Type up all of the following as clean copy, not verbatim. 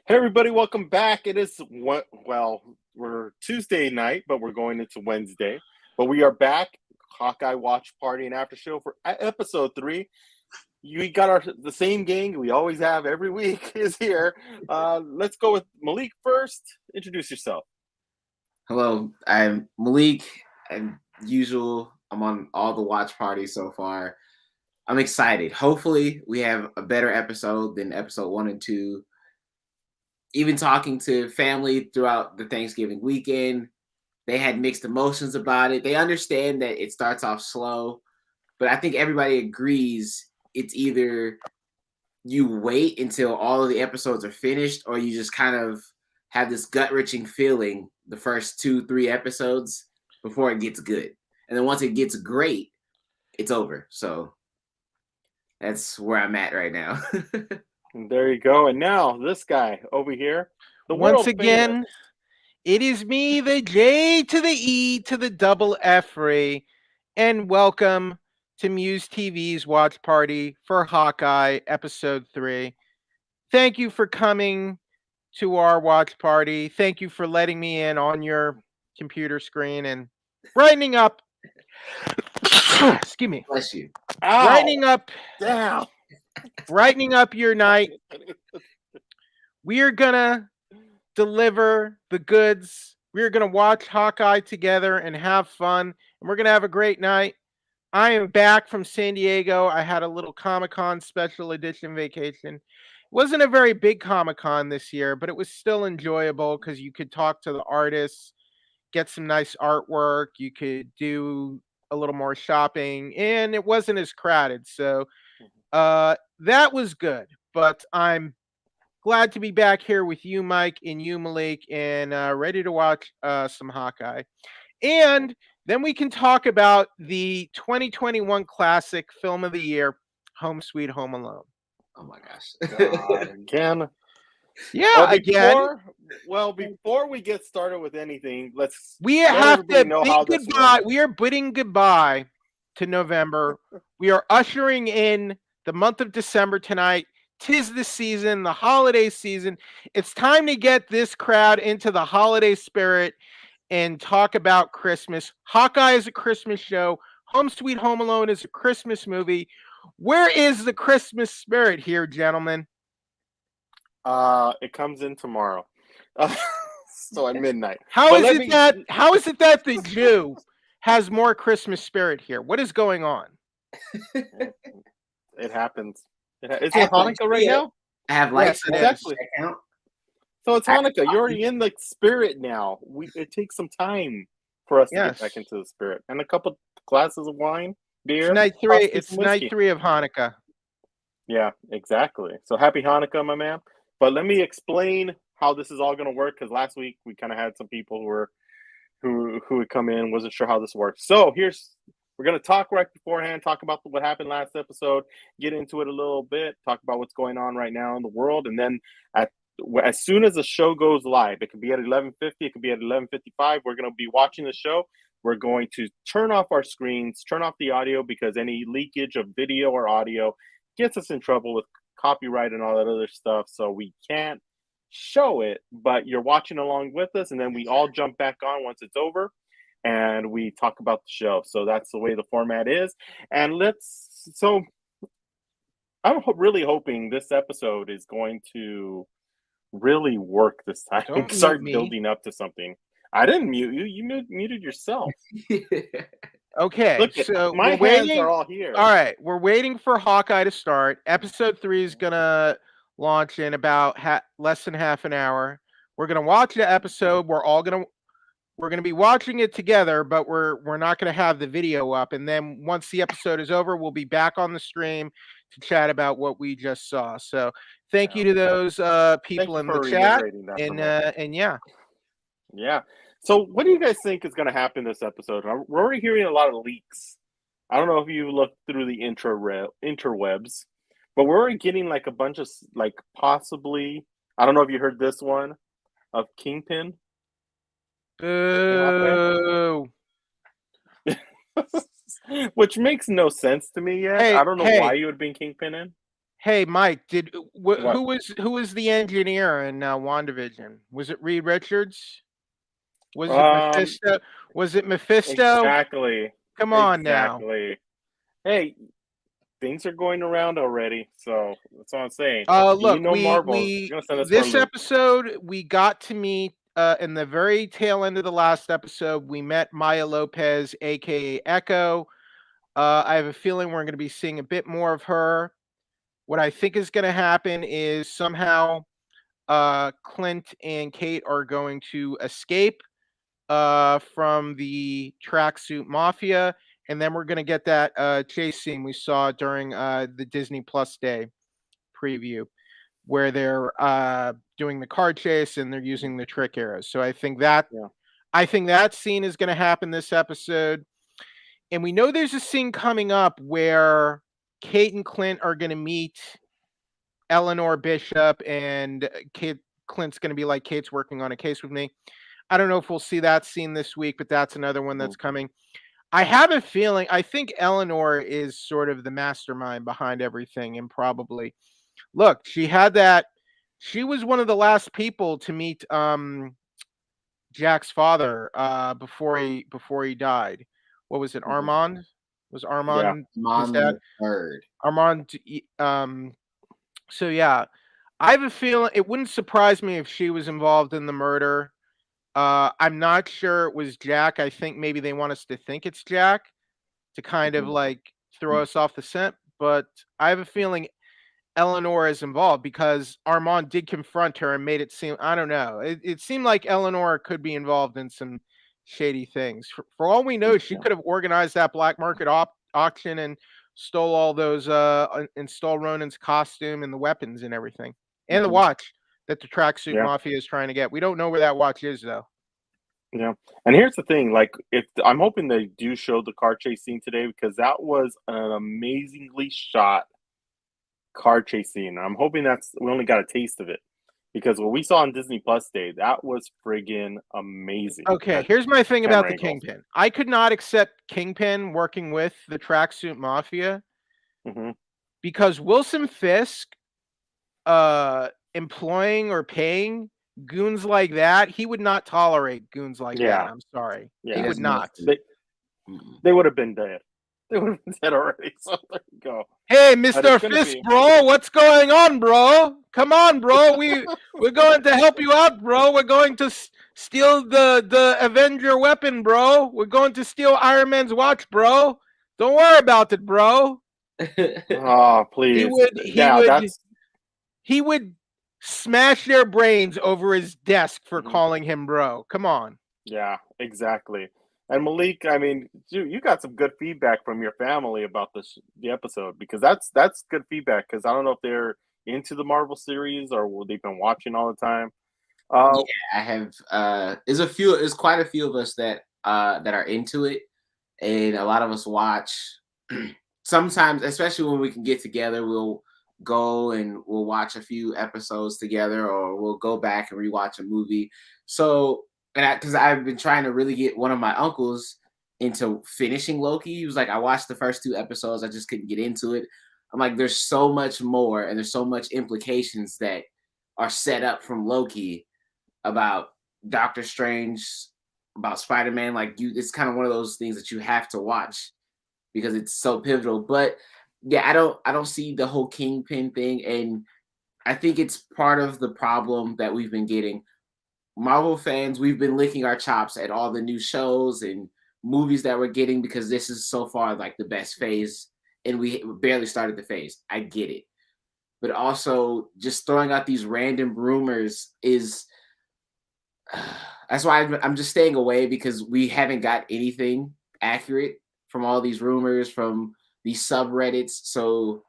Hey everybody, welcome back. It is we're Tuesday night, but we're going into Wednesday. But we are back, Hawkeye Watch Party and After Show for episode 3. We got the same gang we always have every week is here. Let's go with Malik first. Introduce yourself. Hello, I'm Malik. And usual, I'm on all the watch parties so far. I'm excited. Hopefully, we have a better episode than episode 1 and 2. Even talking to family throughout the Thanksgiving weekend, they had mixed emotions about it. They understand that it starts off slow, but I think everybody agrees it's either you wait until all of the episodes are finished or you just kind of have this gut-wrenching feeling the first 2-3 episodes before it gets good. And then once it gets great, it's over. So that's where I'm at right now. There you go. And now this guy over here. Once again, it is me, the J to the E to the double F ray, and welcome to MUSE TV's watch party for Hawkeye episode 3. Thank you for coming to our watch party. Thank you for letting me in on your computer screen and brightening up. Excuse me. Bless you. Brightening up. Down. Brightening up your night. We are gonna deliver the goods. We're gonna watch Hawkeye together and have fun, and we're gonna have a great night. I am back from San Diego. I had a little Comic-Con special edition vacation. It wasn't a very big Comic-Con this year, but it was still enjoyable because you could talk to the artists, get some nice artwork, you could do a little more shopping, and it wasn't as crowded. So that was good, but I'm glad to be back here with you, Mike, and you, Malik, and ready to watch some Hawkeye. And then we can talk about the 2021 classic film of the year, Home Sweet Home Alone. Oh my gosh. Again. Yeah, before we get started with anything, we have to bid goodbye. We are bidding goodbye to November. We are ushering in the month of December tonight. 'Tis the season, the holiday season. It's time to get this crowd into the holiday spirit and talk about Christmas. Hawkeye is a Christmas show. Home Sweet Home Alone is a Christmas movie. Where is the Christmas spirit here, gentlemen? It comes in tomorrow. So at midnight. How is it that the Jew has more Christmas spirit here? What is going on? It happens. Is it Hanukkah right now? I have lights. Yes, exactly. So it's Hanukkah. You're already in the spirit now. It takes some time for us to get back into the spirit. And a couple glasses of wine, beer. It's night 3 of Hanukkah. Yeah, exactly. So happy Hanukkah, my man. But let me explain how this is all going to work, because last week we kind of had some people who would come in, wasn't sure how this works. So we're going to talk right beforehand, talk about what happened last episode, get into it a little bit, talk about what's going on right now in the world, and then as soon as the show goes live, it could be at 11:50, it could be at 11:55, we're going to be watching the show. We're going to turn off our screens, turn off the audio, because any leakage of video or audio gets us in trouble with copyright and all that other stuff, so we can't show it, but you're watching along with us, and then we all jump back on once it's over and we talk about the show. So that's the way the format is. And I'm really hoping this episode is going to really work this time and start building up to something. I didn't mute you. You muted yourself. Okay, so my hands are all here. All right, we're waiting for Hawkeye to start. Episode 3 is gonna launch in about less than half an hour. We're gonna watch the episode. We're gonna be watching it together, but we're not gonna have the video up. And then once the episode is over, we'll be back on the stream to chat about what we just saw. So thank you to those people in the chat. And yeah. So what do you guys think is going to happen this episode? We're already hearing a lot of leaks. I don't know if you looked through the interwebs, but we're already getting like a bunch of possibly. I don't know if you heard this one of Kingpin. Boo. Which makes no sense to me yet. I don't know why you would bring Kingpin in. Hey, Mike, What? who was the engineer in WandaVision? Was it Reed Richards? Was it Um, Mephisto? Was it Mephisto? exactly, Come on now. exactly. Hey, things are going around already, so that's all I'm saying. You Look, know, Marvel, you're gonna send us for a this loop. episode we got to meet in the very tail end of the last episode. We met Maya Lopez, aka Echo. I have a feeling we're going to be seeing a bit more of her. What I think is going to happen is somehow Clint and Kate are going to escape from the tracksuit mafia, and then we're going to get that chase scene we saw during the Disney Plus Day preview, where they're doing the car chase and they're using the trick arrows. So I think that scene is going to happen this episode, and we know there's a scene coming up where Kate and Clint are going to meet Eleanor Bishop, and Clint's going to be like, Kate's working on a case with me. I don't know if we'll see that scene this week, but that's another one that's coming. I have a feeling, I think Eleanor is sort of the mastermind behind everything, and probably, look, she was one of the last people to meet Jack's father before he died. What was it, Armand? Was Armand his dad? Third. Armand. So yeah, I have a feeling it wouldn't surprise me if she was involved in the murder. I'm not sure it was Jack. I think maybe they want us to think it's Jack to kind of like throw us off the scent. But I have a feeling Eleanor is involved because Armand did confront her and made it seem, I don't know. It seemed like Eleanor could be involved in some shady things. For all we know, she could have organized that black market auction and stole all those, and stole Ronan's costume and the weapons and everything, and the watch that the tracksuit mafia is trying to get. We don't know where that watch is, though. Yeah, and here's the thing: like, if I'm hoping they do show the car chase scene today, because that was an amazingly shot car chase scene. I'm hoping we only got a taste of it, because what we saw on Disney Plus Day, that was friggin' amazing. Okay, here's my thing about the Kingpin. I could not accept Kingpin working with the tracksuit mafia because Wilson Fisk employing or paying goons like that, he would not tolerate goons like that. I'm sorry. He would not. They would have been dead. They would have been dead already. So there you go. Hey, Mr. Fisk, bro, what's going on, bro? Come on, bro. We're going to help you out, bro. We're going to steal the Avenger weapon, bro. We're going to steal Iron Man's watch, bro. Don't worry about it, bro. Oh, please. He would smash their brains over his desk for calling him bro. Come on. Yeah, exactly. And Malik, I mean, you got some good feedback from your family about the episode, because that's good feedback, because I don't know if they're into the Marvel series or they've been watching all the time. Yeah, I have. There's quite a few of us that are into it, and a lot of us watch. Sometimes, especially when we can get together, we'll go and we'll watch a few episodes together, or we'll go back and rewatch a movie. So, because I've been trying to really get one of my uncles into finishing Loki. He was like, I watched the first 2 episodes, I just couldn't get into it. I'm like, there's so much more, and there's so much implications that are set up from Loki about Doctor Strange, about Spider-Man. Like, it's kind of one of those things that you have to watch because it's so pivotal. But yeah, I don't see the whole Kingpin thing, and I think it's part of the problem that we've been getting. Marvel fans, we've been licking our chops at all the new shows and movies that we're getting because this is so far like the best phase, and we barely started the phase. I get it. But also just throwing out these random rumors is that's why I'm just staying away, because we haven't got anything accurate from all these rumors from these subreddits. So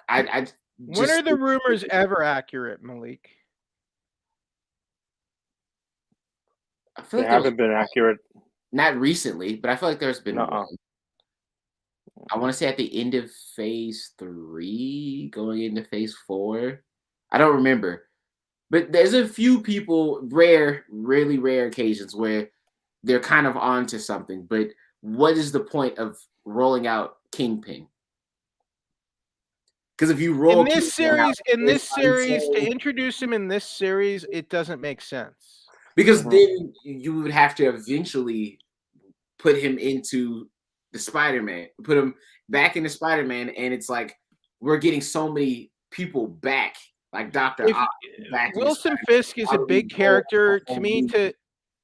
when are the rumors ever accurate, Malik? I feel they haven't been accurate. Not recently, but I feel like there's been one. I want to say at the end of phase 3, going into phase 4. I don't remember. But there's a few people, really rare occasions where they're kind of onto something. But what is the point of rolling out Kingpin? Because if you roll in this series, until- to introduce him in this series, it doesn't make sense. because then you would have to eventually put him into the Spider-Man, put him back into Spider-Man, and it's like we're getting so many people back, like Dr. Ock back. Wilson Fisk is a big character to me. To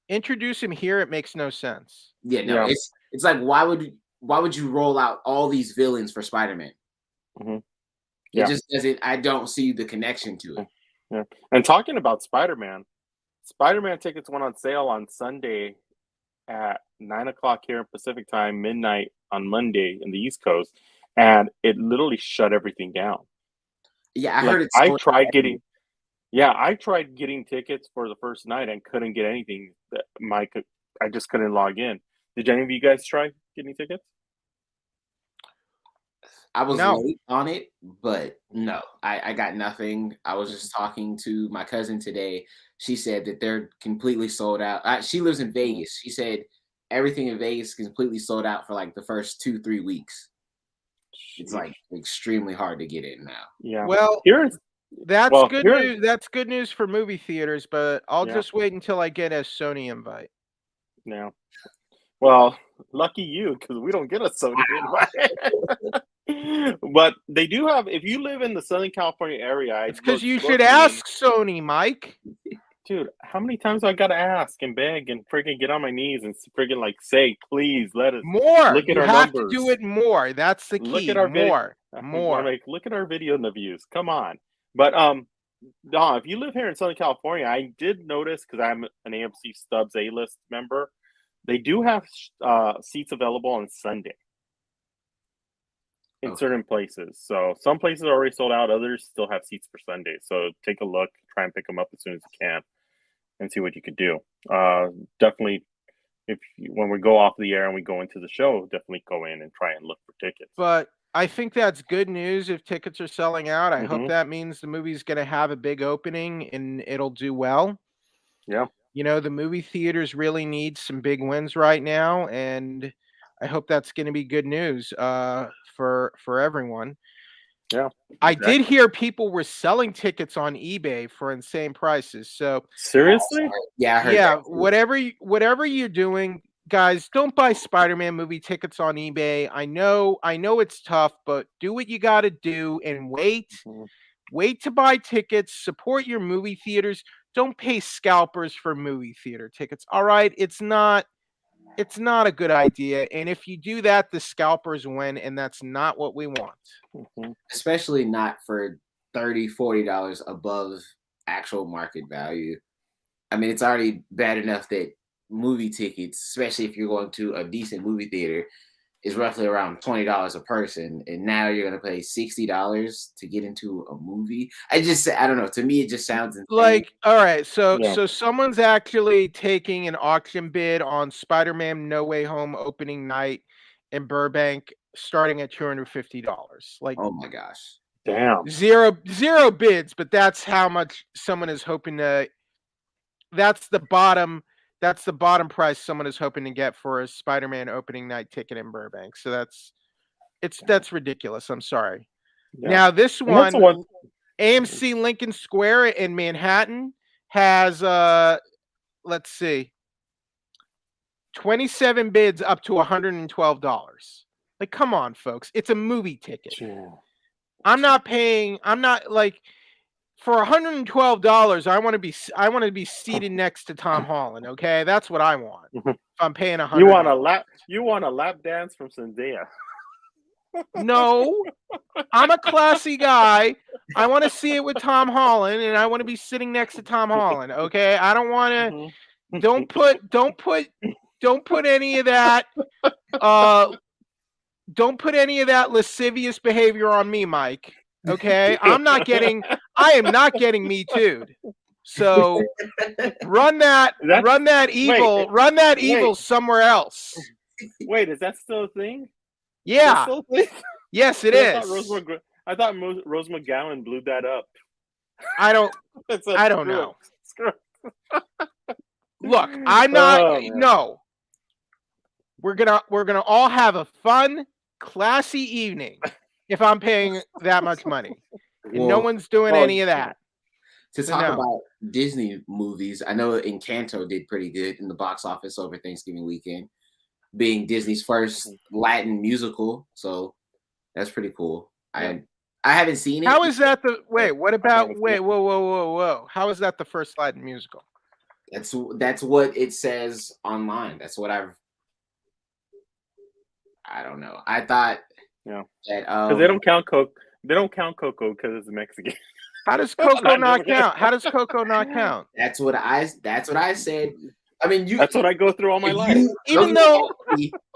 introduce him here, it makes no sense. Yeah, no, it's like why would you roll out all these villains for Spider-Man? It just doesn't. I don't see the connection to it. Yeah, and talking about Spider-Man tickets went on sale on Sunday at 9:00 here in Pacific time, midnight on Monday in the East Coast, and it literally shut everything down. Yeah, I heard it. I tried getting tickets for the first night and couldn't get anything. I just couldn't log in. Did any of you guys try getting tickets? I was late on it, but no, I got nothing. I was just talking to my cousin today. She said that they're completely sold out. She lives in Vegas. She said everything in Vegas is completely sold out for like the first 2-3 weeks. It's like extremely hard to get in now. Yeah. Well, that's good news. That's good news for movie theaters, but I'll just wait until I get a Sony invite. Yeah. Well, lucky you, because we don't get a Sony invite. But they do have. If you live in the Southern California area, it's because you should ask Sony, Mike. Dude, how many times do I gotta ask and beg and freaking get on my knees and freaking like say, please let us more. Look at you our have numbers. To do it more. That's the key. Look at our more. Like, look at our video views. Come on. But if you live here in Southern California, I did notice because I'm an AMC Stubs A-list member, they do have seats available on Sunday in certain places. So some places are already sold out. Others still have seats for Sunday. So take a look. Try and pick them up as soon as you can and see what you could do. Definitely, when we go off the air and we go into the show, definitely go in and try and look for tickets. But I think that's good news if tickets are selling out. I hope that means the movie's going to have a big opening and it'll do well. Yeah. You know, the movie theaters really need some big wins right now, and I hope that's going to be good news for everyone. Yeah. I did hear people were selling tickets on eBay for insane prices. So seriously? Yeah, I heard that. Whatever you're doing, guys, don't buy Spider-Man movie tickets on eBay. I know it's tough, but do what you got to do and wait. Wait to buy tickets, support your movie theaters. Don't pay scalpers for movie theater tickets. All right, it's not a good idea. And if you do that, the scalpers win, and that's not what we want. Especially not for $30, $40 above actual market value. I mean, it's already bad enough that movie tickets, especially if you're going to a decent movie theater, is roughly around $20 a person, and now you're gonna pay $60 to get into a movie. I don't know. To me, it just sounds insane. Like, all right, so someone's actually taking an auction bid on Spider-Man No Way Home opening night in Burbank, starting at $250. Like, oh my gosh, damn, zero bids, but that's how much someone is hoping to. That's the bottom price someone is hoping to get for a Spider-Man opening night ticket in Burbank. So that's ridiculous. I'm sorry. Yeah. Now this one, AMC Lincoln Square in Manhattan has let's see, 27 bids up to $112. Like, come on, folks. It's a movie ticket. Yeah. I'm not like, for $112, I want to be seated next to Tom Holland. Okay, that's what I want. If I'm paying $100, you want a lap dance from Zendaya. No, I'm a classy guy. I want to see it with Tom Holland, and I want to be sitting next to Tom Holland. Okay, I don't want to. Don't put any of that. Don't put any of that lascivious behavior on me, Mike. Okay, I am not getting me too'd. So run that evil somewhere else. Wait, is that still a thing? Yeah. Yes, it is. I thought Rose McGowan blew that up. I don't know. Look, I'm not. No. We're gonna all have a fun, classy evening. if I'm paying that much money. And no Well, one's doing any of that. to So talk no. about Disney movies, I know Encanto did pretty good in the box office over Thanksgiving weekend, being Disney's first Latin musical. So that's pretty cool. Yeah. I haven't seen it. How is that the wait? What about haven't wait? seen it. Whoa! How is that the first Latin musical? That's what it says online. That's what I don't know. I thought Yeah. that Because they don't count Coco. They don't count Coco because it's Mexican. How does Coco not count? How does Coco not count? That's what I said. I mean, That's what I go through all my life. Even though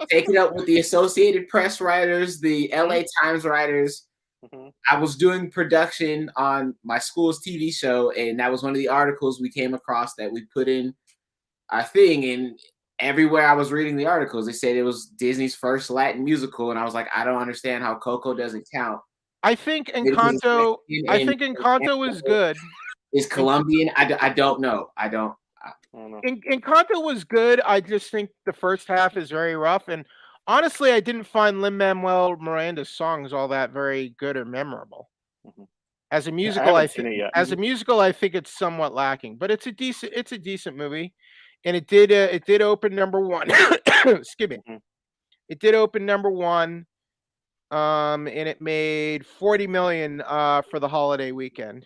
take it up with the Associated Press writers, the LA Times writers. Mm-hmm. I was doing production on my school's TV show, and that was one of the articles we came across that we put in our thing. And everywhere I was reading the articles, they said it was Disney's first Latin musical, and I was like, I don't understand how Coco doesn't count. I think Encanto was good. Is Colombian? I don't know. I don't know. Encanto was good. I just think the first half is very rough, and honestly, I didn't find Lin-Manuel Miranda's songs all that very good or memorable. Mm-hmm. As a musical, I think it's somewhat lacking, but it's a decent movie, and it did open number one. Excuse me. Mm-hmm. It did open number one, and it made $40 million for the holiday weekend.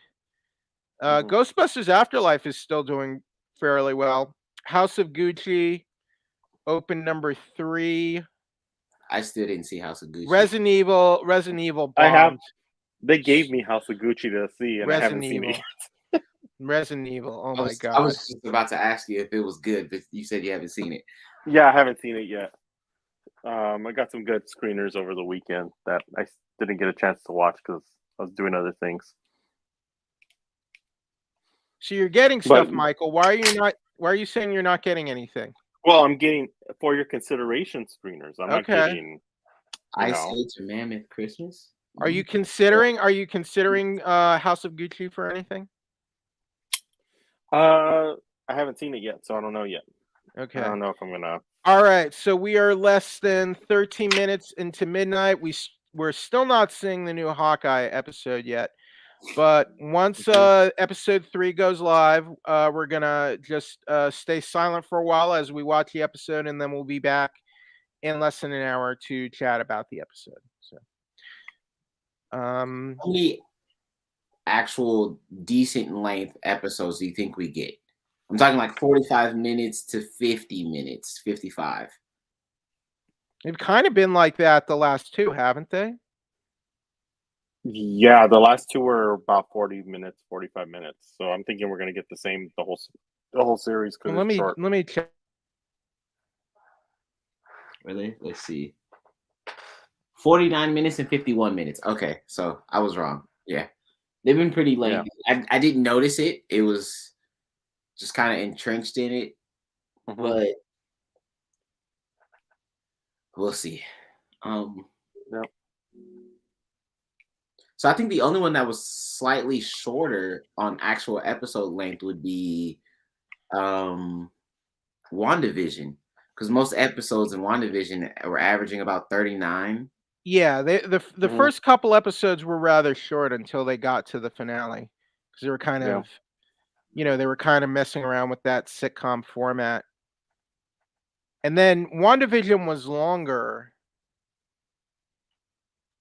Ghostbusters Afterlife is still doing fairly well. House of Gucci opened number 3. I still didn't see House of Gucci. Resident Evil bombed. I have. They gave me House of Gucci to see, and I haven't seen it yet. Resident Evil. Oh my god! I was just about to ask you if it was good, but you said you haven't seen it. Yeah, I haven't seen it yet. I got some good screeners over the weekend that I didn't get a chance to watch because I was doing other things. So you're getting stuff, Michael. Why are you saying you're not getting anything? Well, I'm getting for your consideration screeners. I'm not getting. I Say to Mammoth Christmas. Are you considering House of Gucci for anything? I haven't seen it yet, so I don't know yet. Okay. I don't know if I'm gonna. All right, so we are less than 13 minutes into midnight. We're still not seeing the new Hawkeye episode yet, but once episode 3 goes live, we're gonna just stay silent for a while as we watch the episode, and then we'll be back in less than an hour to chat about the episode. So, how many actual decent length episodes do you think we get? I'm talking like 45 minutes to 50 minutes, 55. They've kind of been like that the last 2, haven't they? Yeah, the last 2 were about 40 minutes, 45 minutes. So I'm thinking we're gonna get the same the whole series. Well, let me check. Really? Let's see. 49 minutes and 51 minutes. Okay, so I was wrong. Yeah, they've been pretty lengthy. Yeah. I didn't notice it. It was just kind of entrenched in it, but we'll see. Yep. So I think the only one that was slightly shorter on actual episode length would be WandaVision, because most episodes in WandaVision were averaging about 39. Yeah, the first couple episodes were rather short until they got to the finale, because they were kind of, they were kind of messing around with that sitcom format. And then WandaVision was longer.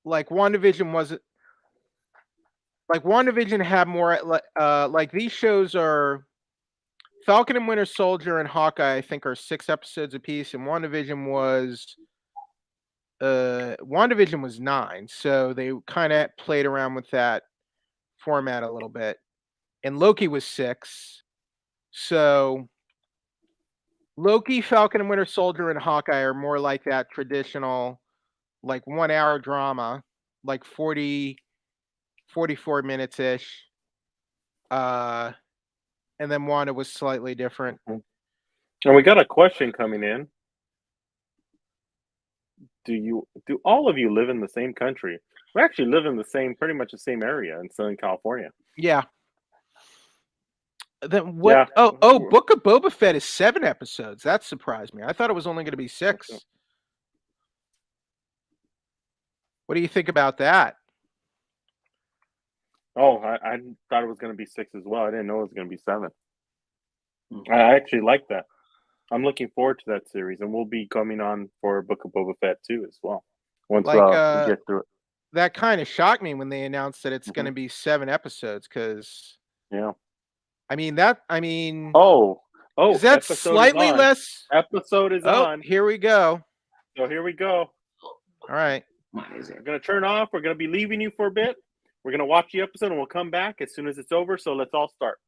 WandaVision had more, like these shows are Falcon and Winter Soldier and Hawkeye, I think, are 6 episodes apiece, and WandaVision was 9. So they kind of played around with that format a little bit. And Loki was 6. So Loki, Falcon and Winter Soldier, and Hawkeye are more like that traditional, like 1-hour drama, like 44 minutes ish. And then Wanda was slightly different. And we got a question coming in. Do all of you live in the same country? We actually live in pretty much the same area in Southern California. Yeah. Then what? Yeah. Oh, Book of Boba Fett is 7 episodes. That surprised me. I thought it was only going to be 6. What do you think about that? Oh, I thought it was going to be 6 as well. I didn't know it was going to be 7. I actually like that. I'm looking forward to that series, and we'll be coming on for Book of Boba Fett too as well. Once Like, we get through it. that kind of shocked me when they announced that it's going to Mhm. be 7 episodes. Because Yeah. I mean that. I mean, Oh, is that episode is slightly on. less? Episode is Oh, on. here we go. So here we go. All right. Mine is it. We're going to turn off. We're going to be leaving you for a bit. We're going to watch the episode, and we'll come back as soon as it's over. So let's all start.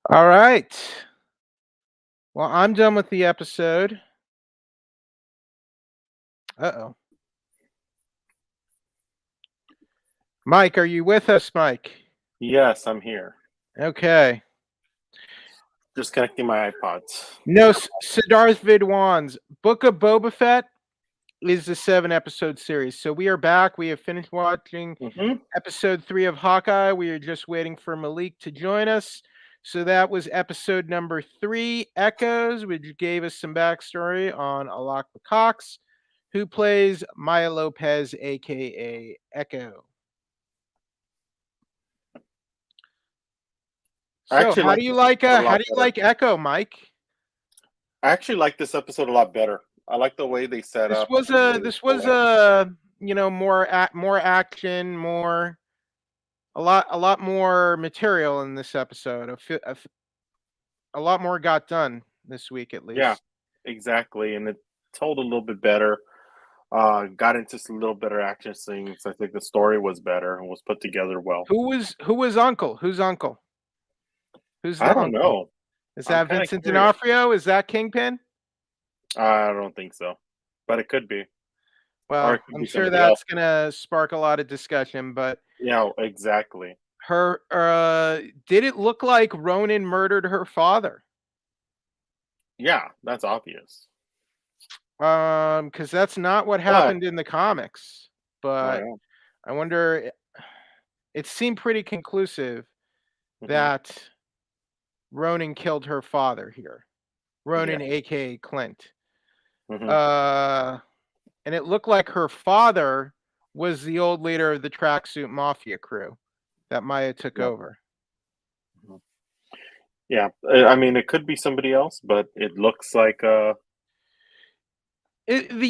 All right. Well, I'm done with the episode. Uh-oh. Mike, are you with us, Mike? Yes, I'm here. Okay. Just connecting my iPods. No, Siddharth Vidwan's Book of Boba Fett is the 7-episode series. So we are back. We have finished watching episode 3 of Hawkeye. We are just waiting for Malik to join us. So that was episode number 3, Echoes, which gave us some backstory on Alak Cox, who plays Maya Lopez, aka Echo. So how do you like Echo, Mike? I actually like this episode a lot better. I like the way they set This up. was a more action, a lot more material in this episode. A lot more got done this week, at least. Yeah, exactly, and it told a little bit better. Got into some little better action scenes. I think the story was better and was put together well. Who was Uncle? Who's Uncle? Who's the I don't uncle? know. Is that Vincent D'Onofrio? Is that Kingpin? I don't think so, but it could be. Well, I'm sure that's gonna spark a lot of discussion. But yeah, exactly. Did it look like Ronan murdered her father? Yeah, that's obvious. Because that's not what happened in the comics. But I wonder. It seemed pretty conclusive that Ronan killed her father here. Ronan, aka Clint. And it looked like her father was the old leader of the Tracksuit Mafia crew that Maya took over. Yeah, I mean, it could be somebody else, but it looks like the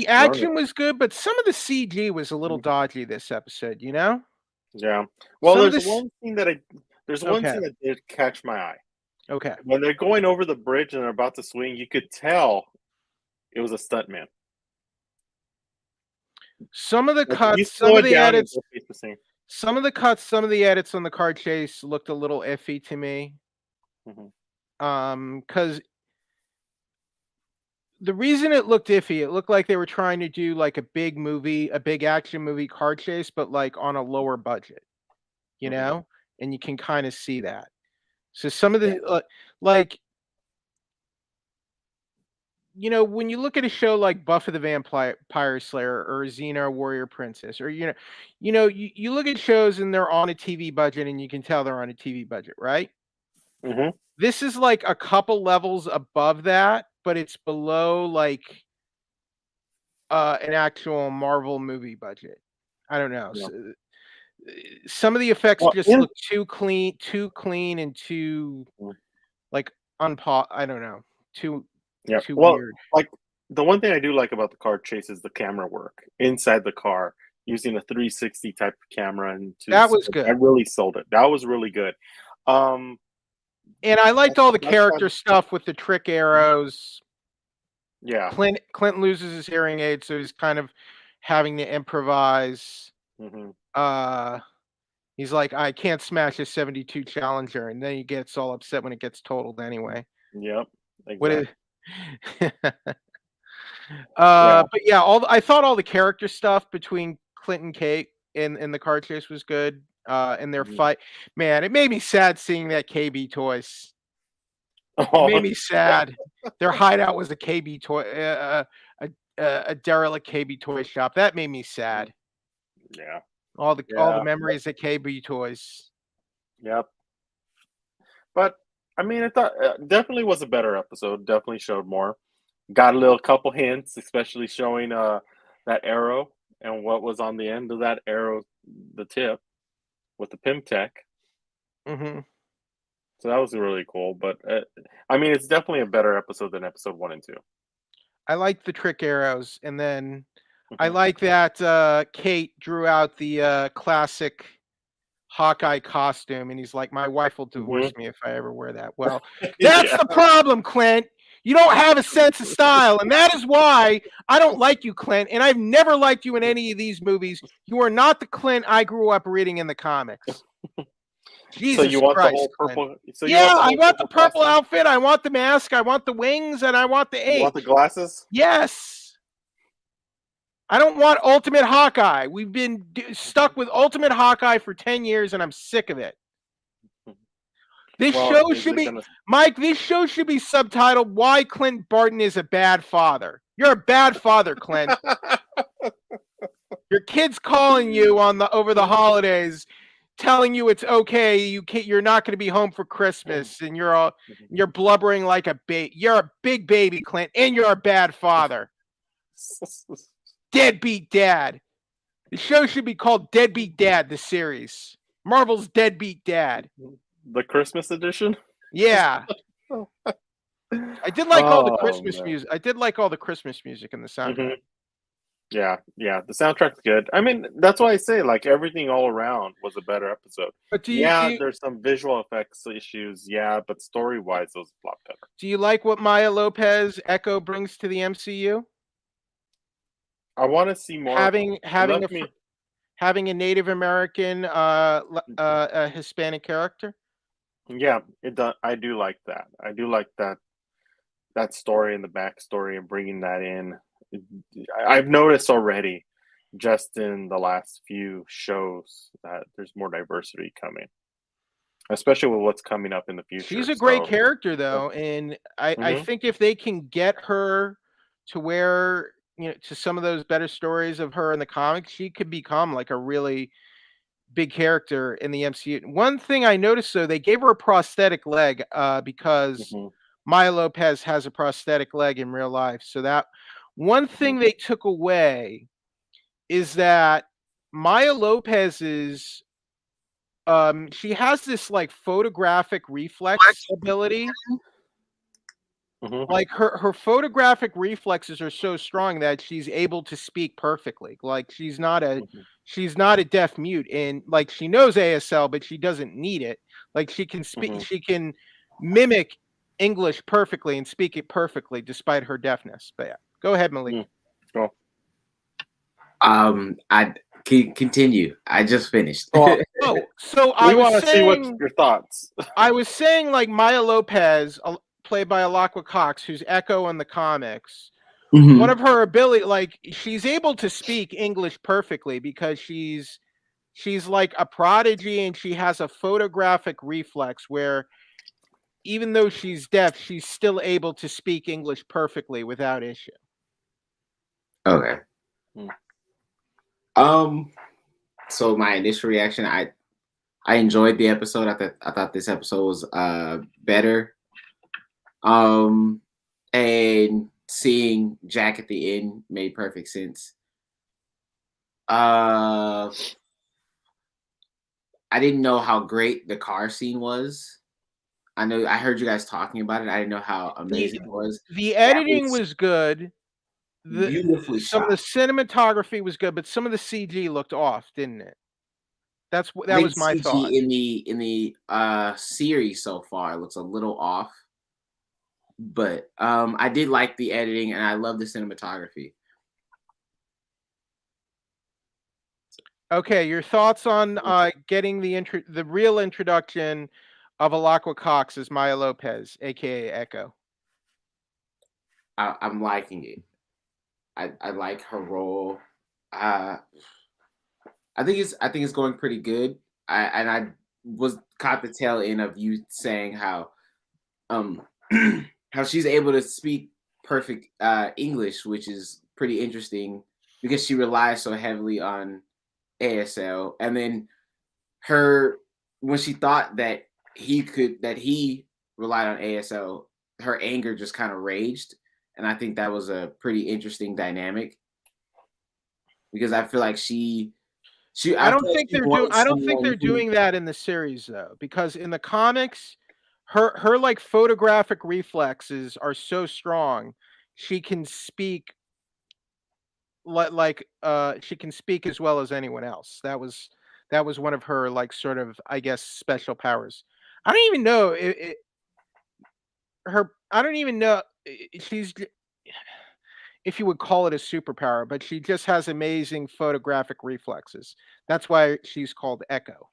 action was good, but some of the CG was a little dodgy this episode, you know? Yeah. Well, there's one thing that did catch my eye. Okay. When they're going over the bridge and they're about to swing, you could tell it was a stuntman. Some of the cuts, some of the edits on the car chase looked a little iffy to me. Because the reason it looked iffy, it looked like they were trying to do like a big action movie car chase, but like on a lower budget, you know? And you can kind of see that. So some of the when you look at a show like Buffy the Vampire Slayer or Xena Warrior Princess, or you look at shows and they're on a TV budget and you can tell they're on a TV budget, right? This is like a couple levels above that, but it's below like an actual Marvel movie budget. I don't know. So, some of the effects just look too clean and too like I don't know. Too weird. Like the one thing I do like about the car chase is the camera work inside the car using a 360 type of camera, and that was good. I really sold it. That was really good. And I liked all the character stuff with the trick arrows. Yeah. Clint loses his hearing aid, so he's kind of having to improvise. He's like, I can't smash a 72 Challenger, and then he gets all upset when it gets totaled anyway. Yep. Exactly. But yeah, I thought all the character stuff between Clint and Kate in the car chase was good. In their fight, man, it made me sad seeing that KB Toys. It made me sad. Their hideout was a KB toy, a derelict KB toy shop. That made me sad. Yeah. All the memories at KB Toys. Yep. But I mean, I thought definitely was a better episode. Definitely showed more. Got a couple hints, especially showing that arrow and what was on the end of that arrow, the tip with the Pimtech. So that was really cool. But I mean, it's definitely a better episode than episode 1 and 2. I like the trick arrows, and then I like that Kate drew out the classic Hawkeye costume, and he's like, my wife will divorce me if I ever wear that. Well, that's the problem, Clint. You don't have a sense of style, and that is why I don't like you, Clint, and I've never liked you in any of these movies. You are not the Clint I grew up reading in the comics. Jesus you want Christ, the whole Clint. purple? So you Yeah, want the I whole want the purple costume? outfit. I want the mask. I want the wings, and I want the You want the H. glasses? Yes. I don't want Ultimate Hawkeye. We've been stuck with Ultimate Hawkeye for 10 years, and I'm sick of it. This Well, show is should it be, gonna? Mike, this show should be subtitled Why Clint Barton is a Bad Father. You're a bad father, Clint. Your kid's calling you over the holidays, telling you it's okay. You're not going to be home for Christmas, and you're blubbering like a baby. You're a big baby, Clint, and you're a bad father. Deadbeat Dad. The show should be called Deadbeat Dad, the series. Marvel's Deadbeat Dad. The Christmas edition? Yeah. I did like all the Oh, Christmas man. music. I did like all the Christmas music in the soundtrack. Mhm. Yeah, the soundtrack's good. I mean, that's why I say like everything all around was a better episode. But There's some visual effects issues, but story-wise, it was a lot better. do you like what Maya Lopez Echo brings to the MCU? I want to see more. Having Let me. having a Native American a Hispanic character? Yeah, it does. I do like that. I do like that story and the backstory and bringing that in. I've noticed already, just in the last few shows, that there's more diversity coming, especially with what's coming up in the future. She's a great So, character though, and I mhm, think if they can get her to where, to some of those better stories of her in the comics, she could become like a really big character in the MCU. One thing I noticed though, they gave her a prosthetic leg because mhm, Maya Lopez has a prosthetic leg in real life. So that one mhm, thing they took away is that Maya Lopez's she has this like photographic reflex ability. mhm, Like her photographic reflexes are so strong that she's able to speak perfectly. Like mhm, she's not a deaf mute, and like she knows ASL, but she doesn't need it. Like mhm. she can mimic English perfectly and speak it perfectly despite her deafness. But yeah, go ahead, Malik. Oh, I can continue. I just finished. well, Oh, so we want to see what your thoughts. I was saying like Maya Lopez, played by Alakwa Cox, who's Echo in the comics. One Mhm. of her ability, like she's able to speak English perfectly because she's like a prodigy and she has a photographic reflex where even though she's deaf, she's still able to speak English perfectly without issue. Okay. Mm. So my initial reaction, I enjoyed the episode. I thought this episode was better. And seeing Jack at the end made perfect sense. I didn't know how great the car scene was. I heard you guys talking about it. I didn't know how amazing it was. The That editing was was good. beautifully Some of the shot. cinematography was good, but some of the CG looked off, didn't it? I That think was my thought. CG in the series so far looks a little off, but I did like the editing and I love the cinematography. Okay, your thoughts on getting the real introduction of Alakwa Cox as Maya Lopez, aka Echo. I'm liking it. I like her role. Uh, I think it's going pretty good. I was caught the tail end of you saying how how she's able to speak perfect English, which is pretty interesting because she relies so heavily on ASL, and then her when she thought that he relied on ASL, her anger just kind of raged, and I think that was a pretty interesting dynamic because I feel like I I don't feel like think she wants I don't think someone they're who doing that in the series though, because in the comics, her like photographic reflexes are so strong, she can speak she can speak as well as anyone else. That was one of her like sort of I guess special powers. I don't even know I don't even know she's if you would call it a superpower, but she just has amazing photographic reflexes. That's why she's called Echo.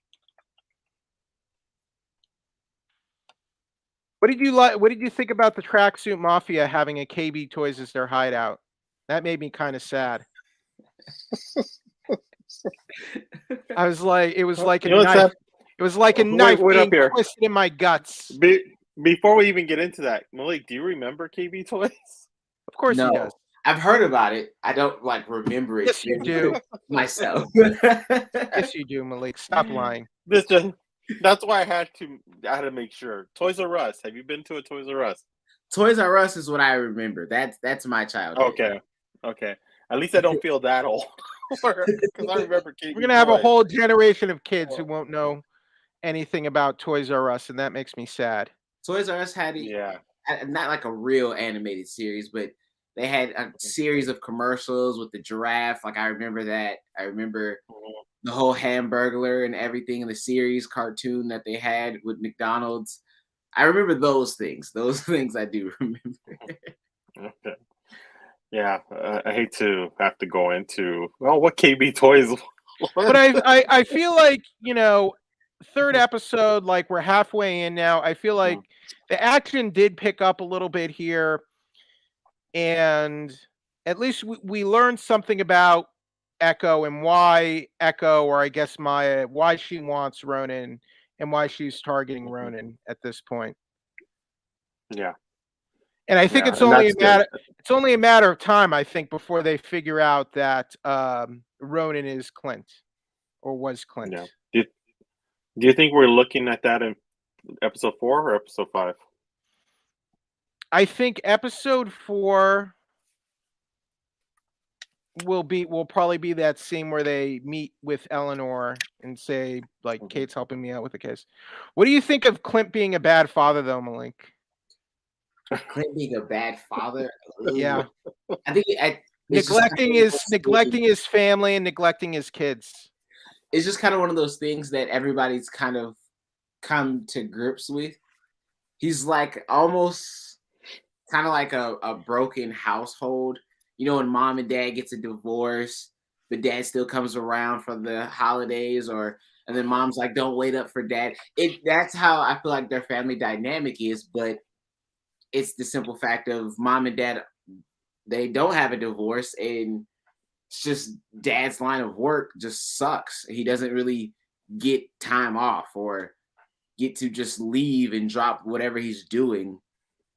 What did you like? What did you think about the Tracksuit Mafia having a KB Toys as their hideout? That made me kind of sad. I was like, it was like a knife. It was like a knife being twisted in my guts. Before we even get into that, Malik, do you remember KB Toys? Of course he does. I've heard about it. I don't like remember it. Yes, you do. Myself. Yes, you do, Malik. Stop lying. That's why I had to make sure. Toys R Us. Have you been to a Toys R Us? Toys R Us is what I remember. That's my childhood. Okay. At least I don't feel that old. Because I remember KB We're gonna have a whole generation of kids who won't know anything about Toys R Us, and that makes me sad. Toys R Us had not like a real animated series, but they had a series of commercials with the giraffe. Like I remember that. I remember the whole Hamburglar and everything in the series cartoon that they had with McDonald's. I remember those things. Those things I do remember. Okay. Yeah, I hate to have to go into what KB Toys. But I feel like, third episode, like we're halfway in now. I feel like the action did pick up a little bit here, and at least we learned something about Echo and why Echo, or I guess Maya, why she wants Ronan and why she's targeting Ronan at this point. Yeah. And I think it's only a matter of time, I think, before they figure out that Ronan is Clint, or was Clint. Yeah. Do you think we're looking at that in episode 4 or episode 5? I think episode 4 will probably be that scene where they meet with Eleanor and say, like, Kate's helping me out with the case. What do you think of Clint being a bad father, though, Malik? Clint being a bad father? Yeah. I think neglecting his family and neglecting his kids. It's just kind of one of those things that everybody's kind of come to grips with. He's like almost kind of like a broken household. When mom and dad gets a divorce, but dad still comes around for the holidays, and then mom's like, don't wait up for dad. That's how I feel like their family dynamic is, but it's the simple fact of mom and dad, they don't have a divorce, and it's just dad's line of work just sucks. He doesn't really get time off or get to just leave and drop whatever he's doing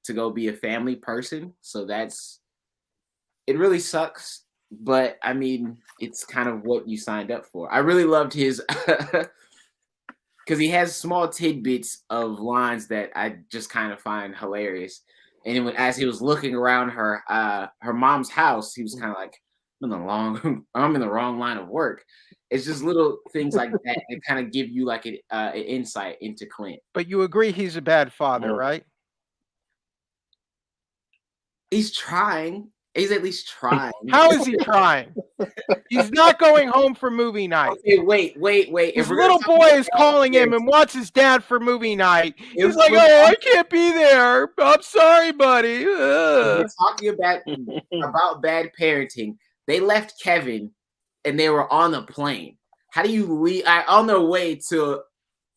to go be a family person. So it really sucks. But I mean, it's kind of what you signed up for. I really loved his, because he has small tidbits of lines that I just kind of find hilarious. And as he was looking around her mom's house, he was kind of like, I'm in the wrong line of work. It's just little things like that that kind of give you like an insight into Clint. But you agree he's a bad father, right? He's trying. He's at least trying. How is he trying? He's not going home for movie night. Okay, wait. His little boy is calling him and wants his dad for movie night. He's like, oh, I can't be there. I'm sorry, buddy. We're talking about bad parenting. They left Kevin and they were on a plane. How do you leave on their way to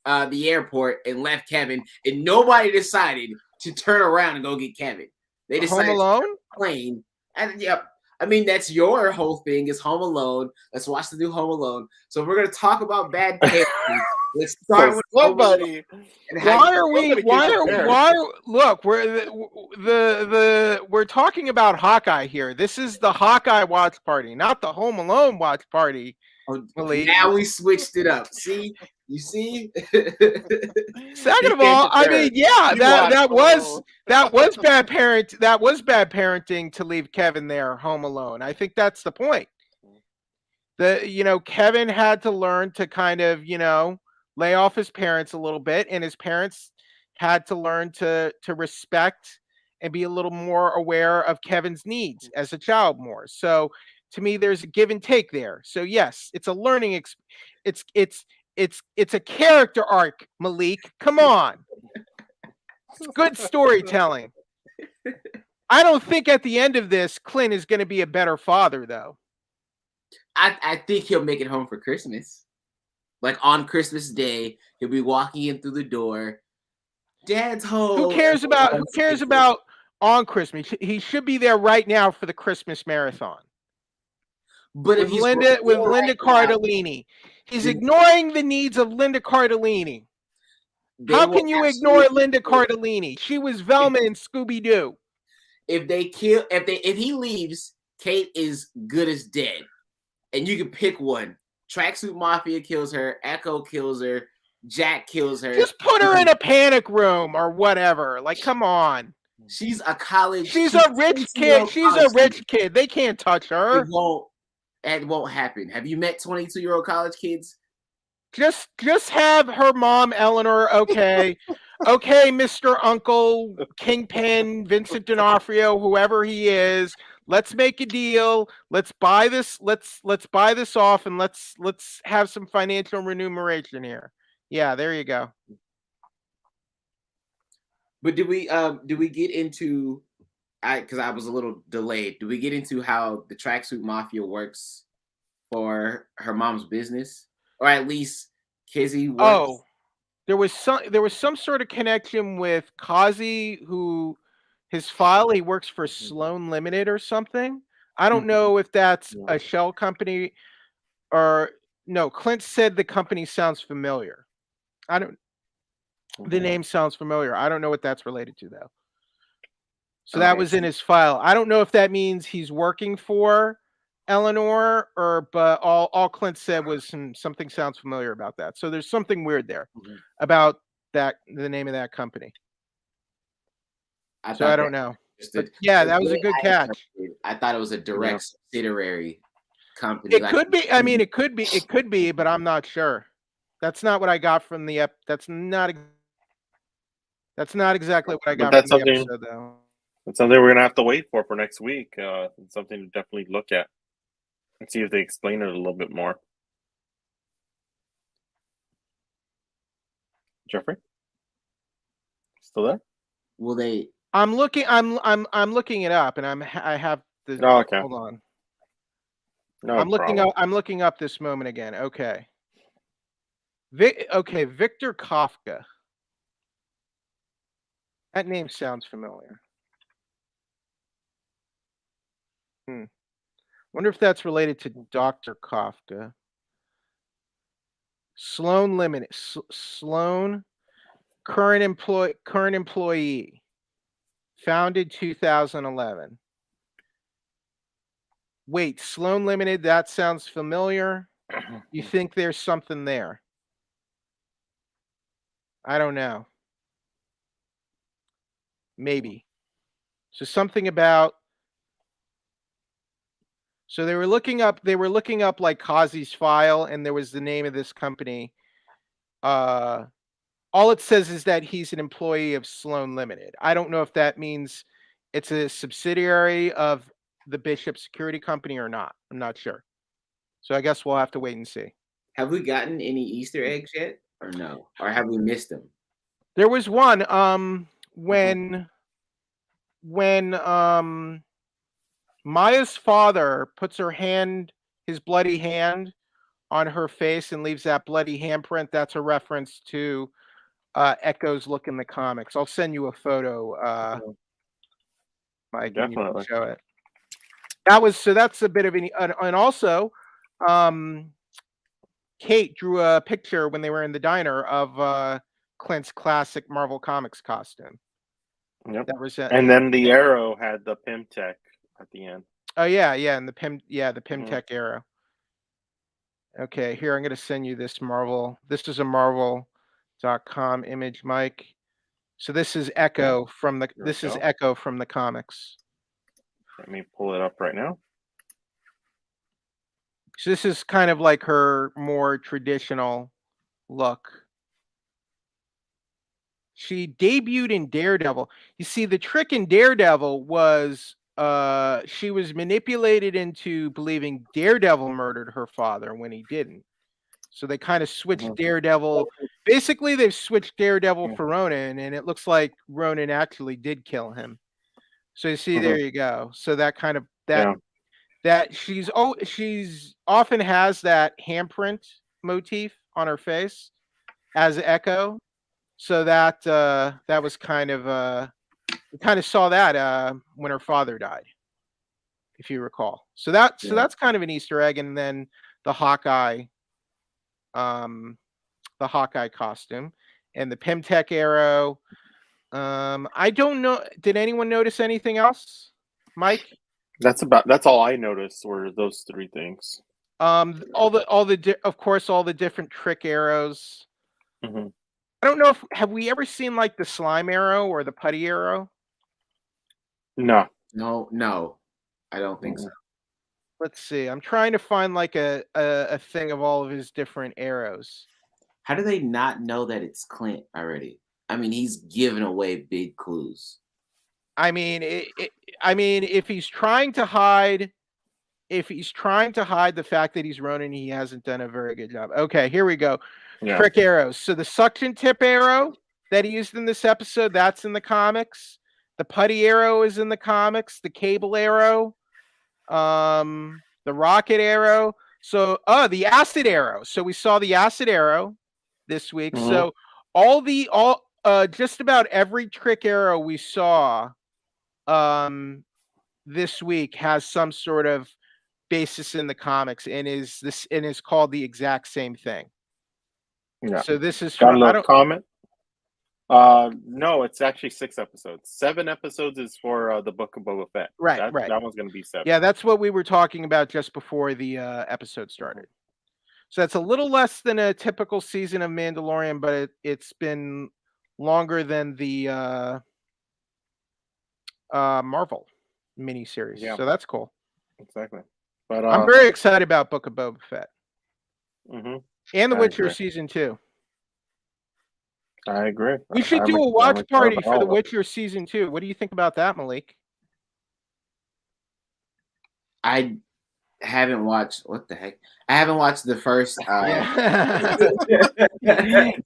the airport and left Kevin, and nobody decided to turn around and go get Kevin? They decided Home Alone? To plane. And yep. I mean, that's your whole thing is Home Alone. Let's watch the new Home Alone. So if we're gonna talk about bad parenting, let's start with somebody. Look, we're talking about Hawkeye here. This is the Hawkeye watch party, not the Home Alone watch party. Now we switched it up. See? You see? Second of all, I mean, yeah, that was bad parenting to leave Kevin there home alone. I think that's the point. Kevin had to learn to kind of, lay off his parents a little bit, and his parents had to learn to respect and be a little more aware of Kevin's needs as a child more. So to me, there's a give and take there. So yes, it's a learning it's a character arc, Malik. Come on. It's good storytelling. I don't think at the end of this, Clint is going to be a better father, though. I think he'll make it home for Christmas. Like on Christmas Day, he'll be walking in through the door. Dad's home. Who cares about on Christmas? He should be there right now for the Christmas marathon. But with Linda Cardellini. He's ignoring the needs of Linda Cardellini. How can you ignore Linda Cardellini? She was Velma in Scooby-Doo. If he leaves, Kate is good as dead. And you can pick one. Tracksuit Mafia kills her, Echo kills her, Jack kills her. Just put her in a panic room or whatever. Like, come on. She's a college. She's a rich kid. She's a rich kid. They can't touch her. It won't happen. Have you met 22-year-old college kids? Just have her mom, Eleanor. Okay, okay, Mr. Uncle Kingpin, Vincent D'Onofrio, whoever he is. Let's make a deal. Let's buy this. Let's buy this off, and let's have some financial remuneration here. Yeah, there you go. But did we get into? Because I was a little delayed. Do we get into how the Tracksuit Mafia works for her mom's business, or at least Kizzy works? Oh, there was some sort of connection with Kazi, who his file. He works for Sloan Limited or something. I don't know if that's a shell company or no. Clint said the company sounds familiar. I don't. The name sounds familiar. I don't know what that's related to though. So that was in his file. I don't know if that means he's working for Eleanor but all Clint said was something sounds familiar about that. So there's something weird there about the name of that company. I don't know. But yeah, that was a good catch. I thought it was a direct subsidiary company. It could be. I mean, it could be, but I'm not sure. That's not what I got from the That's not exactly what I got from the episode, though. It's something we're gonna have to wait for next week. It's something to definitely look at and see if they explain it a little bit more. Jeffrey, still there? Will they? I'm looking it up, and I have the. Oh, okay. Hold on. No I'm problem. I'm looking up this moment again. Okay. Victor Kafka. That name sounds familiar. Wonder if that's related to Dr. Kafka. Sloan Limited. Sloan, current employee. Founded 2011. Wait, Sloan Limited, that sounds familiar. You think there's something there? I don't know. Maybe. So something about. So they were looking up like Kazi's file, and there was the name of this company. All it says is that he's an employee of Sloan Limited. I don't know if that means it's a subsidiary of the Bishop Security Company or not. I'm not sure. So I guess we'll have to wait and see. Have we gotten any Easter eggs yet, or no? Or have we missed them? There was one when Maya's father puts his bloody hand on her face and leaves that bloody handprint. That's a reference to Echo's look in the comics. I'll send you a photo, Mike. Definitely show it. That's a bit of and also, Kate drew a picture when they were in the diner of Clint's classic Marvel Comics costume. Yep. That was and then the arrow had the Pym Tech at the end. Oh yeah, and the Pym Tech arrow. Okay, here I'm going to send you this Marvel. This is a Marvel.com image, Mike. So this is Echo from the Echo from the comics. Let me pull it up right now. So this is kind of like her more traditional look. She debuted in Daredevil. You see, the trick in Daredevil was she was manipulated into believing Daredevil murdered her father when he didn't. So they kind of switched Daredevil. Basically, they've switched Daredevil for Ronin, and it looks like Ronin actually did kill him. So you see, there you go. So that kind of that she's often has that handprint motif on her face as Echo. So that that was kind of we kind of saw that when her father died, if you recall. So that's kind of an Easter egg, and then the Hawkeye, um, the Hawkeye costume, and the Pimtech arrow. I don't know. Did anyone notice anything else, Mike? That's all I noticed were those three things. Of course, all the different trick arrows. Mm-hmm. I don't know if have we ever seen like the slime arrow or the putty arrow? No. No, I don't think so. Let's see. I'm trying to find like a thing of all of his different arrows. How do they not know that it's Clint already? I mean, he's giving away big clues. I mean, I mean, if he's trying to hide the fact that he's Ronin, he hasn't done a very good job. Okay, here we go. Yeah. Trick arrows. So the suction tip arrow that he used in this episode, that's in the comics. The putty arrow is in the comics. The cable arrow, the rocket arrow. So, the acid arrow. So we saw the acid arrow this week. Mhm. So just about every trick arrow we saw this week has some sort of basis in the comics and is called the exact same thing. Yeah. So this is Got a from I little don't comment. No, it's actually 6 episodes. 7 episodes is for the Book of Boba Fett. right. That one's gonna be 7. Yeah, that's what we were talking about just before the episode started. So that's a little less than a typical season of Mandalorian, but it's been longer than the Marvel miniseries. Yeah. So that's cool. Exactly. But I'm very excited about Book of Boba Fett mhm, and The I Witcher agree. season 2. I agree. We should I'm do a excited watch party about for all The of it. Witcher season 2. What do you think about that, Malik? I haven't watched what the heck. I haven't watched the first. Yeah.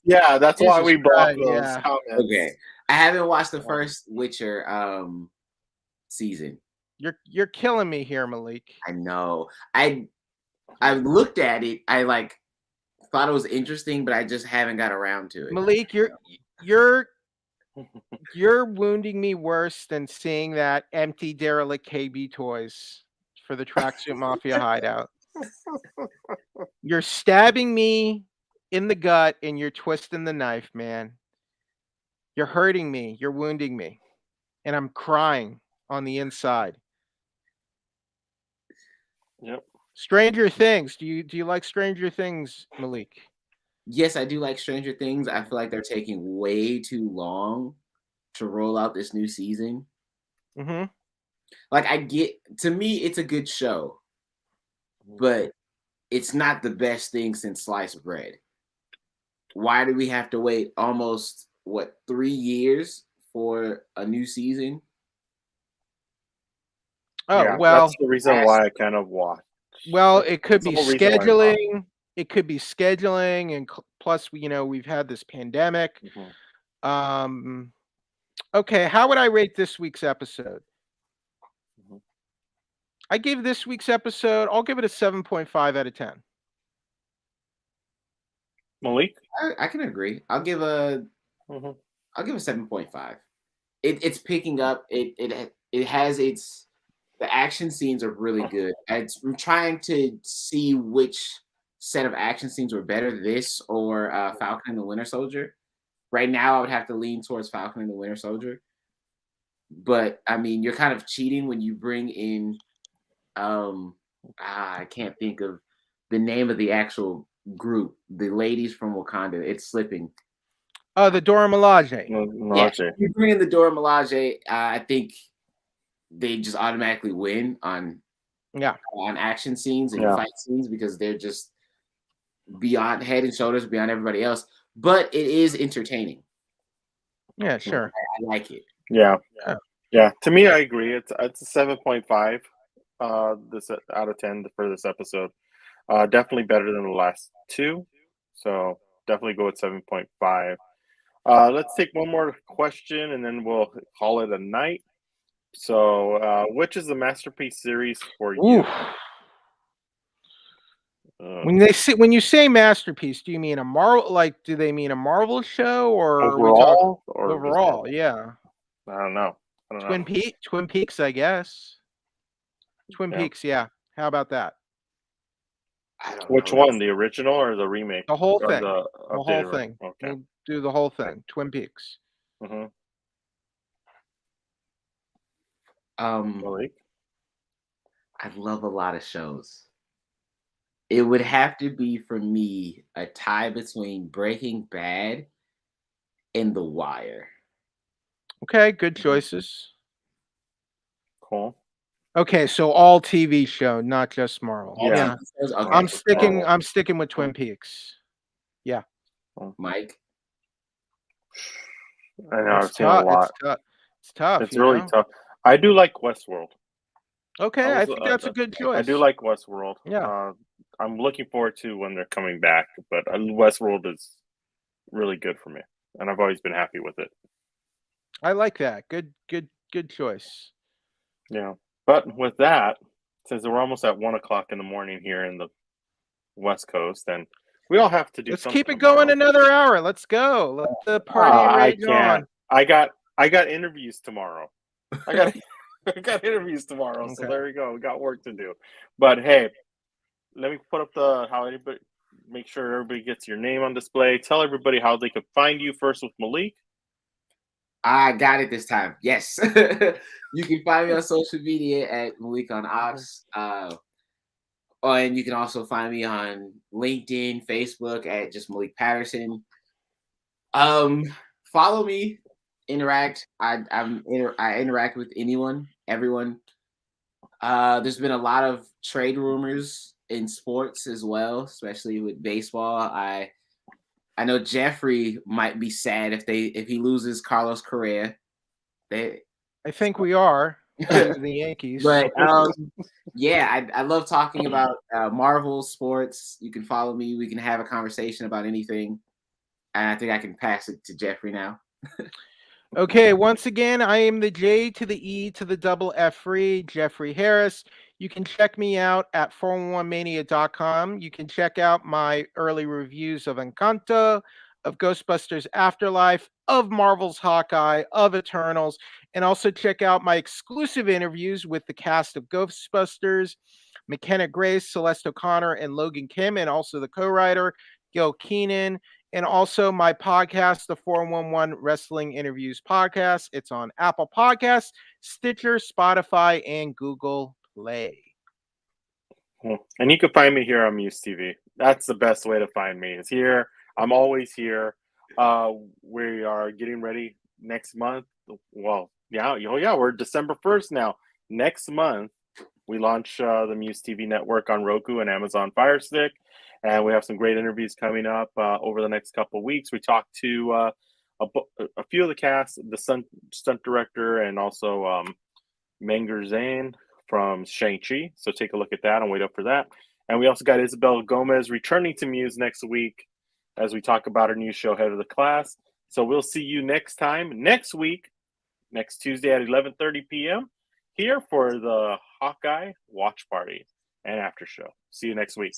Yeah, that's why we Jesus brought Christ, those yeah. comments. Okay, I haven't watched the first Witcher season. You're killing me here, Malik. I know. I looked at it. I thought it was interesting, but I just haven't got around to it. Malik, you're wounding me worse than seeing that empty derelict KB toys for the Tracksuit Mafia hideout. You're stabbing me in the gut and you're twisting the knife, man. You're hurting me. You're wounding me. And I'm crying on the inside. Yep. Stranger Things. Do you like Stranger Things, Malik? Yes, I do like Stranger Things. I feel like they're taking way too long to roll out this new season. Mm-hmm. To me, it's a good show, but it's not the best thing since sliced bread. Why do we have to wait almost 3 years for a new season? Oh, Yeah, well, that's the reason why I kind of watched. well, it could That's the be whole reason why I'm scheduling. It could be scheduling, and plus, we've had this pandemic. Mhm. Okay, how would I rate this week's episode? Mhm. I gave this week's episode, I'll give it a 7.5 out of 10. Malik? I can agree. I'll give a Mhm. 7.5. It's picking up. It has its the action scenes are really good. I'm trying to see which set of action scenes were better, this or Falcon and the Winter Soldier. Right now, I would have to lean towards Falcon and the Winter Soldier. But I mean, you're kind of cheating when you bring in I can't think of the name of the actual group, the ladies from Wakanda. It's slipping. Oh, the Dora Milaje. Yeah, you bring in the Dora Milaje. I think they just automatically win on action scenes and fight scenes because they're just beyond head and shoulders beyond everybody else. But it is entertaining. Yeah, sure. I like it. Yeah. To me, I agree. It's a 7.5. This out of 10 for this episode. Definitely better than the last 2. So definitely go with 7.5. Let's take one more question and then we'll call it a night. So, which is the masterpiece series for you? When you say masterpiece, do you mean a Marvel? Like, do they mean a Marvel show, or are we talking overall or just overall? Marvel? Yeah, I don't know. Twin Peaks, I guess. Twin Yeah. Peaks, yeah. How about that? I don't Which know. one, the original or the remake? The whole Or thing. the The whole updated thing. one? Okay. We'll do the whole thing. Twin Peaks. Mm-hmm. Um, Malik? I love a lot of shows. It would have to be for me a tie between Breaking Bad and The Wire. Okay, good choices. Cool. Okay, so all TV show, not just Marvel. All Yeah. TV shows? Okay. I'm sticking with Twin Peaks. Yeah. Mike. I know, I've seen a lot. It's tough. It's really tough. I do like Westworld. Okay, I think that's a good choice. I do like Westworld. Yeah. I'm looking forward to when they're coming back, but Westworld is really good for me, and I've always been happy with it. I like that. Good choice. Yeah. But with that, since we're almost at 1:00 in the morning here in the West Coast, and we all have to do Let's something keep it going tomorrow. another hour. Let's go. Let the party I rage on. can't. I got interviews tomorrow. I got interviews tomorrow, so Okay. there we go. We got work to do. But hey, let me put up make sure everybody gets your name on display. Tell everybody how they could find you first with Malik. I got it this time. Yes. You can find me on social media at Malik on Ops. And you can also find me on LinkedIn, Facebook at just Malik Patterson. Follow me, interact. I interact with anyone, everyone. There's been a lot of trade rumors in sports as well, especially with baseball. I know Jeffrey might be sad if he loses Carlos Correa. I think we are the Yankees. But yeah, I love talking about Marvel sports. You can follow me. We can have a conversation about anything. And I think I can pass it to Jeffrey now. Okay, once again, I am the J to the E to the double F free, Jeffrey Harris. You can check me out at 411mania.com. You can check out my early reviews of Encanto, of Ghostbusters Afterlife, of Marvel's Hawkeye, of Eternals, and also check out my exclusive interviews with the cast of Ghostbusters, McKenna Grace, Celeste O'Connor, and Logan Kim, and also the co-writer, Gil Keenan, and also my podcast, the 411 Wrestling Interviews Podcast. It's on Apple Podcasts, Stitcher, Spotify, and Google Play. And you can find me here on MUSE TV. That's the best way to find me. Is here. I'm always here. We are getting ready next month. Well, yeah, we're December 1st now. Next month, we launch the MUSE TV network on Roku and Amazon Fire Stick. And we have some great interviews coming up over the next couple of weeks. We talked to a few of the cast, the stunt director, and also Menger Zane from Shang-Chi. So take a look at that and wait up for that. And we also got Isabel Gomez returning to MUSE next week as we talk about our new show, Head of the Class. So we'll see you next time, next week, next Tuesday at 11:30 p.m. here for the Hawkeye watch party and after show. See you next week.